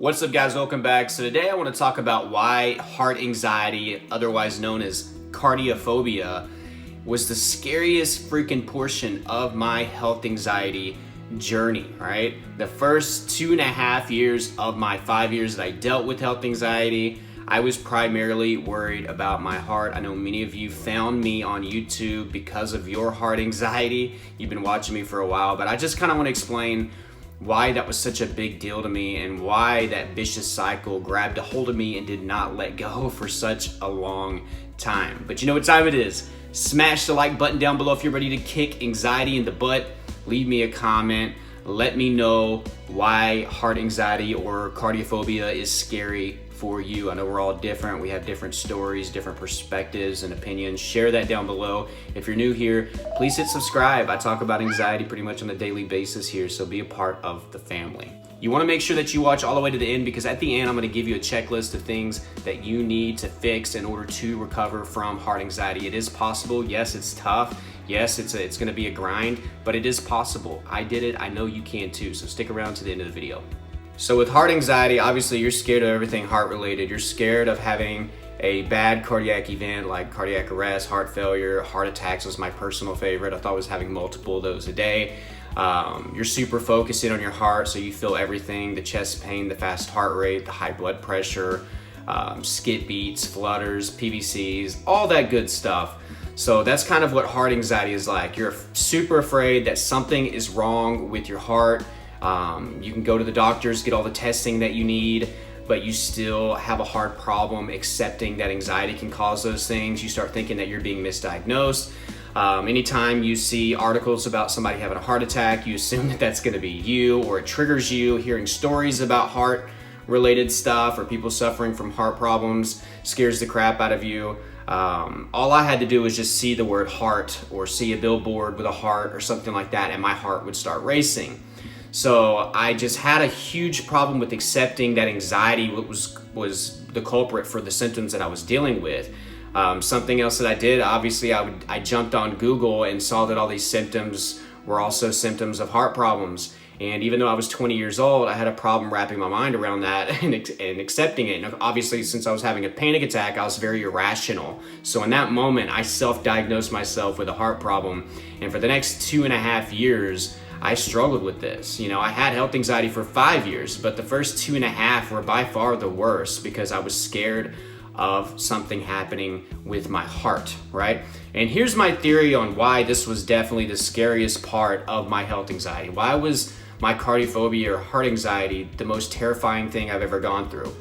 What's up, guys? Welcome back. So today I want to talk about why heart anxiety, otherwise known as cardiophobia, was the scariest freaking portion of my health anxiety journey, right? The first 2.5 years of my 5 years that I dealt with health anxiety, I was primarily worried about my heart. I know many of you found me on YouTube because of your heart anxiety. You've been watching me for a while, but I just kind of want to explain why that was such a big deal to me and why that vicious cycle grabbed a hold of me and did not let go for such a long time. But you know what time it is. Smash the like button down below if you're ready to kick anxiety in the butt. Leave me a comment. Let me know why heart anxiety or cardiophobia is scary for you. I know we're all different. We have different stories, different perspectives and opinions. Share that down below. If you're new here, please hit subscribe. I talk about anxiety pretty much on a daily basis here, so be a part of the family. You want to make sure that you watch all the way to the end, because at the end I'm going to give you a checklist of things that you need to fix in order to recover from heart anxiety. It is possible. Yes, it's tough. Yes, it's going to be a grind, but it is possible. I did it. I know you can too. So stick around to the end of the video. So with heart anxiety, obviously you're scared of everything heart related. You're scared of having a bad cardiac event like cardiac arrest, heart failure. Heart attacks was my personal favorite. I thought I was having multiple of those a day. You're super focused in on your heart, so you feel everything: the chest pain, the fast heart rate, the high blood pressure, skip beats, flutters, PVCs, all that good stuff. So that's kind of what heart anxiety is like. You're super afraid that something is wrong with your heart. You can go to the doctors, get all the testing that you need, but you still have a hard problem accepting that anxiety can cause those things. You start thinking that you're being misdiagnosed. Anytime you see articles about somebody having a heart attack, you assume that that's going to be you, or it triggers you. Hearing stories about heart related stuff or people suffering from heart problems scares the crap out of you. All I had to do was just see the word heart or see a billboard with a heart or something like that, and my heart would start racing. So I just had a huge problem with accepting that anxiety was the culprit for the symptoms that I was dealing with. Something else that I did, obviously I jumped on Google and saw that all these symptoms were also symptoms of heart problems. And even though I was 20 years old, I had a problem wrapping my mind around that and accepting it. And obviously, since I was having a panic attack, I was very irrational. So in that moment, I self-diagnosed myself with a heart problem. And for the next 2.5 years, I struggled with this. You know, I had health anxiety for 5 years, but the first 2.5 were by far the worst because I was scared of something happening with my heart, right? And here's my theory on why this was definitely the scariest part of my health anxiety. Why was my cardiophobia or heart anxiety the most terrifying thing I've ever gone through?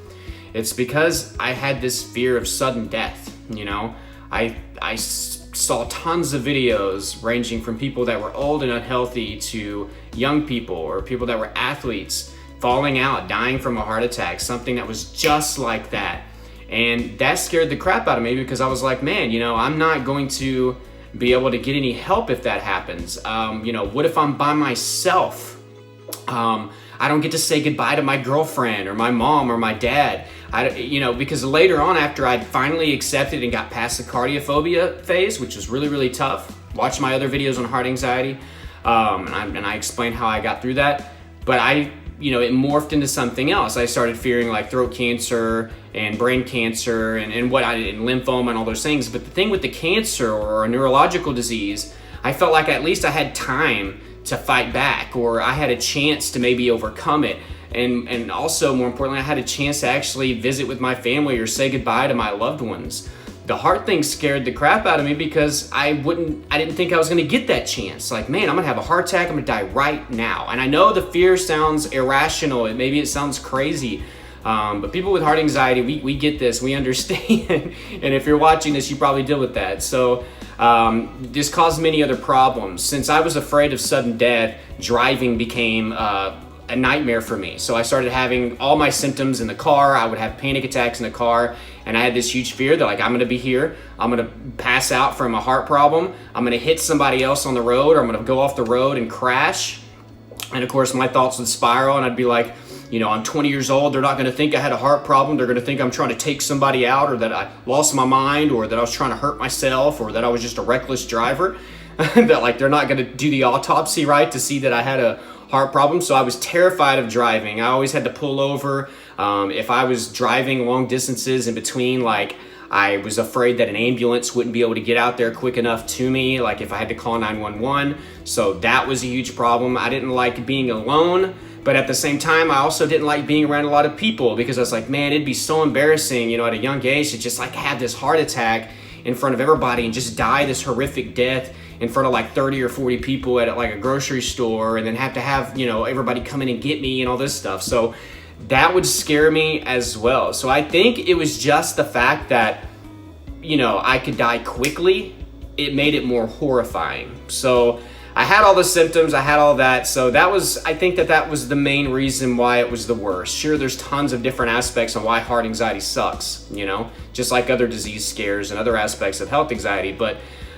It's because I had this fear of sudden death. You know, I saw tons of videos ranging from people that were old and unhealthy to young people or people that were athletes falling out, dying from a heart attack, something that was just like that. And that scared the crap out of me because I was like, man, you know, I'm not going to be able to get any help if that happens. You know, what if I'm by myself? I don't get to say goodbye to my girlfriend or my mom or my dad. You know, because later on, after I'd finally accepted and got past the cardiophobia phase, which was really, really tough, watch my other videos on heart anxiety, and I explained how I got through that. But you know, it morphed into something else. I started fearing like throat cancer and brain cancer and lymphoma and all those things. But the thing with the cancer or a neurological disease, I felt like at least I had time to fight back, or I had a chance to maybe overcome it. And also, more importantly, I had a chance to actually visit with my family or say goodbye to my loved ones. The heart thing scared the crap out of me because I didn't think I was gonna get that chance. Like, man, I'm gonna have a heart attack, I'm gonna die right now. And I know the fear sounds irrational, maybe it sounds crazy, but people with heart anxiety, we get this, we understand. And if you're watching this, you probably deal with that. So this caused many other problems. Since I was afraid of sudden death, driving became a nightmare for me. So I started having all my symptoms in the car. I would have panic attacks in the car, and I had this huge fear that like, I'm gonna be here, I'm gonna pass out from a heart problem, I'm gonna hit somebody else on the road, or I'm gonna go off the road and crash. And of course my thoughts would spiral, and I'd be like, you know, I'm 20 years old, they're not gonna think I had a heart problem, they're gonna think I'm trying to take somebody out, or that I lost my mind, or that I was trying to hurt myself, or that I was just a reckless driver. That like, they're not gonna do the autopsy, right, to see that I had a heart problems, so I was terrified of driving. I always had to pull over. If I was driving long distances in between, like, I was afraid that an ambulance wouldn't be able to get out there quick enough to me, like if I had to call 911. So that was a huge problem. I didn't like being alone, but at the same time, I also didn't like being around a lot of people because I was like, man, it'd be so embarrassing, you know, at a young age to just like have this heart attack in front of everybody and just die this horrific death in front of like 30 or 40 people at like a grocery store, and then have to have, you know, everybody come in and get me and all this stuff. So that would scare me as well. So I think it was just the fact that, you know, I could die quickly. It made it more horrifying. So I had all the symptoms, I had all that. So I think that was the main reason why it was the worst. Sure, there's tons of different aspects on why heart anxiety sucks, you know, just like other disease scares and other aspects of health anxiety. But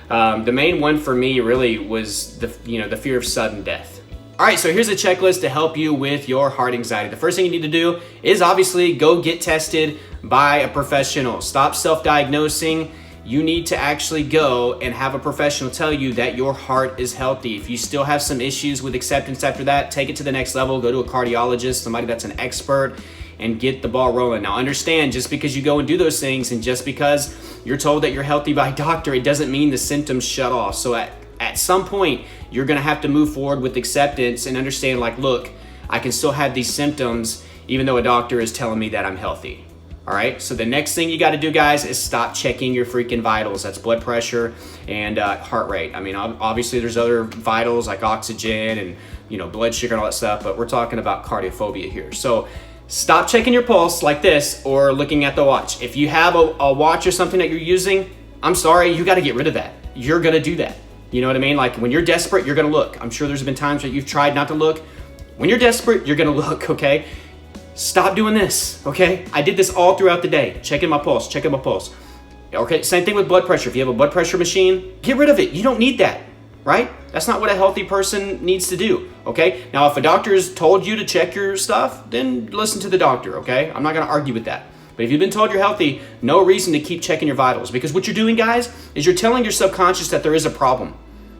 the main one for me really was the fear of sudden death. All right, so here's a checklist to help you with your heart anxiety. The first thing you need to do is obviously go get tested by a professional. Stop self-diagnosing. You need to actually go and have a professional tell you that your heart is healthy. If you still have some issues with acceptance after that, take it to the next level. Go to a cardiologist, somebody that's an expert, and get the ball rolling. Now understand, just because you go and do those things and just because you're told that you're healthy by a doctor, it doesn't mean the symptoms shut off. So at some point, you're gonna have to move forward with acceptance and understand, like, look, I can still have these symptoms even though a doctor is telling me that I'm healthy. All right, so the next thing you got to do, guys, is stop checking your freaking vitals. That's blood pressure and heart rate. I mean, obviously there's other vitals like oxygen and, you know, blood sugar and all that stuff, but we're talking about cardiophobia here. So stop checking your pulse like this or looking at the watch. If you have a watch or something that you're using, I'm sorry, you got to get rid of that. You're going to do that. You know what I mean? Like when you're desperate, you're going to look. I'm sure there's been times that you've tried not to look. When you're desperate, you're going to look, okay? Stop doing this, okay? I did this all throughout the day, checking my pulse. Okay, same thing with blood pressure. If you have a blood pressure machine, get rid of it. You don't need that, right? That's not what a healthy person needs to do, okay? Now, if a doctor's told you to check your stuff, then listen to the doctor, okay? I'm not gonna argue with that. But if you've been told you're healthy, no reason to keep checking your vitals, because what you're doing, guys, is you're telling your subconscious that there is a problem.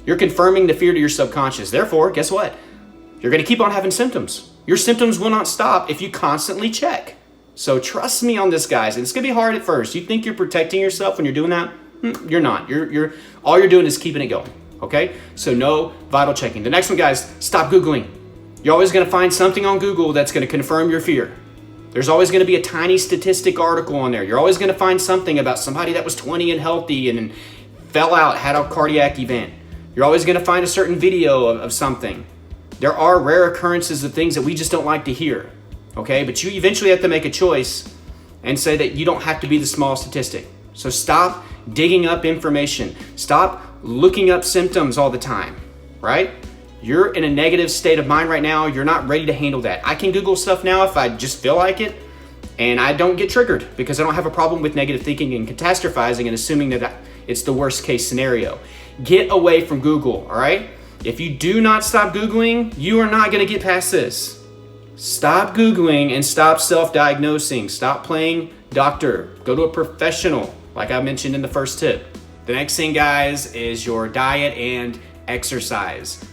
You're confirming the fear to your subconscious. Therefore, guess what? You're gonna keep on having symptoms. Your symptoms will not stop if you constantly check. So trust me on this, guys. It's gonna be hard at first. You think you're protecting yourself when you're doing that? You're not. All you're doing is keeping it going, okay? So no vital checking. The next one, guys, stop Googling. You're always gonna find something on Google that's gonna confirm your fear. There's always gonna be a tiny statistic article on there. You're always gonna find something about somebody that was 20 and healthy and fell out, had a cardiac event. You're always gonna find a certain video of something. There are rare occurrences of things that we just don't like to hear, okay? But you eventually have to make a choice and say that you don't have to be the small statistic. So stop digging up information. Stop looking up symptoms all the time, right? You're in a negative state of mind right now. You're not ready to handle that. I can Google stuff now if I just feel like it, and I don't get triggered because I don't have a problem with negative thinking and catastrophizing and assuming that it's the worst case scenario. Get away from Google, all right? If you do not stop Googling, you are not gonna get past this. Stop Googling and stop self-diagnosing. Stop playing doctor. Go to a professional, like I mentioned in the first tip. The next thing, guys, is your diet and exercise.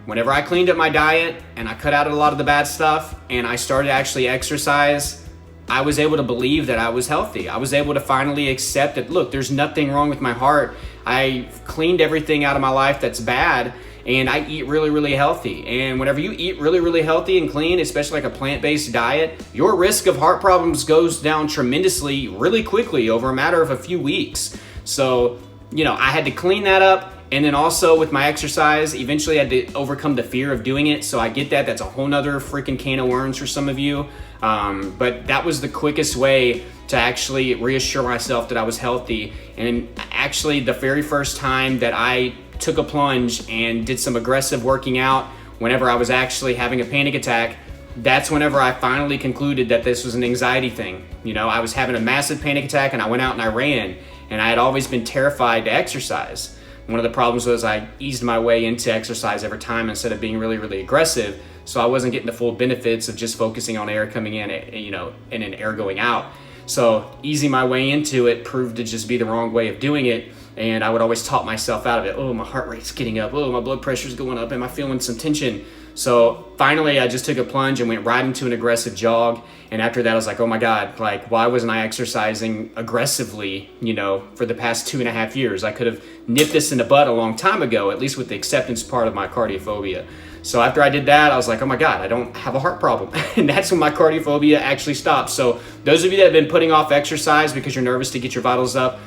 Whenever I cleaned up my diet and I cut out a lot of the bad stuff and I started to actually exercise, I was able to believe that I was healthy. I was able to finally accept that, look, there's nothing wrong with my heart. I cleaned everything out of my life that's bad, and I eat really, really healthy. And whenever you eat really, really healthy and clean, especially like a plant-based diet, your risk of heart problems goes down tremendously, really quickly over a matter of a few weeks. So, you know, I had to clean that up. And then also with my exercise, eventually I had to overcome the fear of doing it. So I get that. That's a whole nother freaking can of worms for some of you. But that was the quickest way to actually reassure myself that I was healthy. And actually the very first time that I took a plunge and did some aggressive working out whenever I was actually having a panic attack, that's whenever I finally concluded that this was an anxiety thing. You know, I was having a massive panic attack and I went out and I ran, and I had always been terrified to exercise. One of the problems was I eased my way into exercise every time instead of being really, really aggressive. So I wasn't getting the full benefits of just focusing on air coming in, you know, and then air going out. So easing my way into it proved to just be the wrong way of doing it. And I would always talk myself out of it. Oh, my heart rate's getting up. Oh, my blood pressure's going up. Am I feeling some tension? So finally I just took a plunge and went right into an aggressive jog. And after that I was like, oh my God, like why wasn't I exercising aggressively, you know, for the past 2.5 years? I could have nipped this in the bud a long time ago, at least with the acceptance part of my cardiophobia. So after I did that, I was like, oh my God, I don't have a heart problem. And that's when my cardiophobia actually stopped. So those of you that have been putting off exercise because you're nervous to get your vitals up,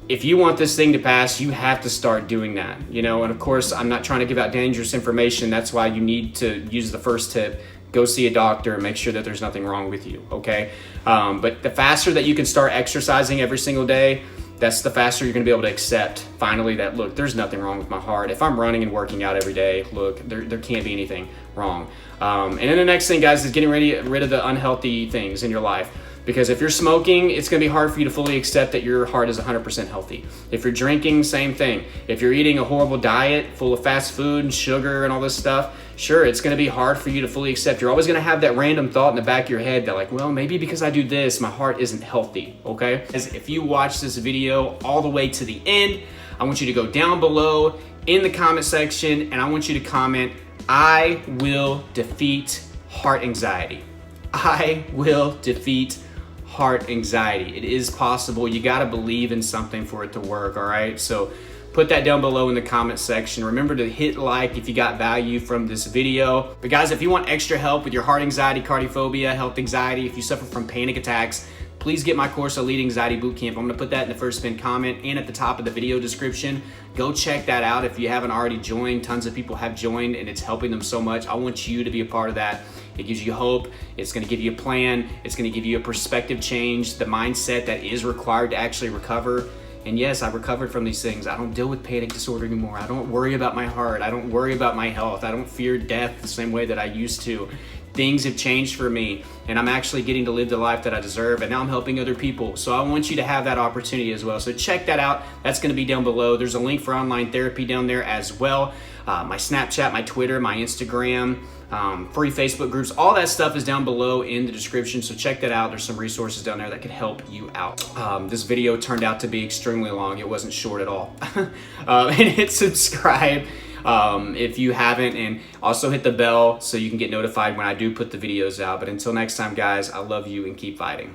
if you want this thing to pass, you have to start doing that, you know. And of course, I'm not trying to give out dangerous information. That's why you need to use the first tip. Go see a doctor and make sure that there's nothing wrong with you, okay? But the faster that you can start exercising every single day, that's the faster you're gonna be able to accept finally that, look, there's nothing wrong with my heart. If I'm running and working out every day, look, there can't be anything wrong. And then the next thing, guys, is getting rid of the unhealthy things in your life. Because if you're smoking, it's gonna be hard for you to fully accept that your heart is 100% healthy. If you're drinking, same thing. If you're eating a horrible diet full of fast food and sugar and all this stuff, sure, it's gonna be hard for you to fully accept. You're always gonna have that random thought in the back of your head that like, well, maybe because I do this, my heart isn't healthy, okay? If you watch this video all the way to the end, I want you to go down below in the comment section and I want you to comment, I will defeat heart anxiety. I will defeat heart anxiety. It is possible. You got to believe in something for it to work, all right? So put that down below in the comment section. Remember to hit like if you got value from this video. But guys, if you want extra help with your heart anxiety, cardiophobia, health anxiety, if you suffer from panic attacks, please get my course, Elite Anxiety Bootcamp. I'm gonna put that in the first pinned comment and at the top of the video description. Go check that out if you haven't already joined. Tons of people have joined and it's helping them so much. I want you to be a part of that. It gives you hope. It's gonna give you a plan. It's gonna give you a perspective change, the mindset that is required to actually recover. And yes, I recovered from these things. I don't deal with panic disorder anymore. I don't worry about my heart. I don't worry about my health. I don't fear death the same way that I used to. Things have changed for me and I'm actually getting to live the life that I deserve and now I'm helping other people. So I want you to have that opportunity as well. So check that out. That's gonna be down below. There's a link for online therapy down there as well. My Snapchat, my Twitter, my Instagram, free Facebook groups, all that stuff is down below in the description. So check that out. There's some resources down there that could help you out. This video turned out to be extremely long. It wasn't short at all. And hit subscribe if you haven't, and also hit the bell so you can get notified when I do put the videos out. But until next time, guys, I love you and keep fighting.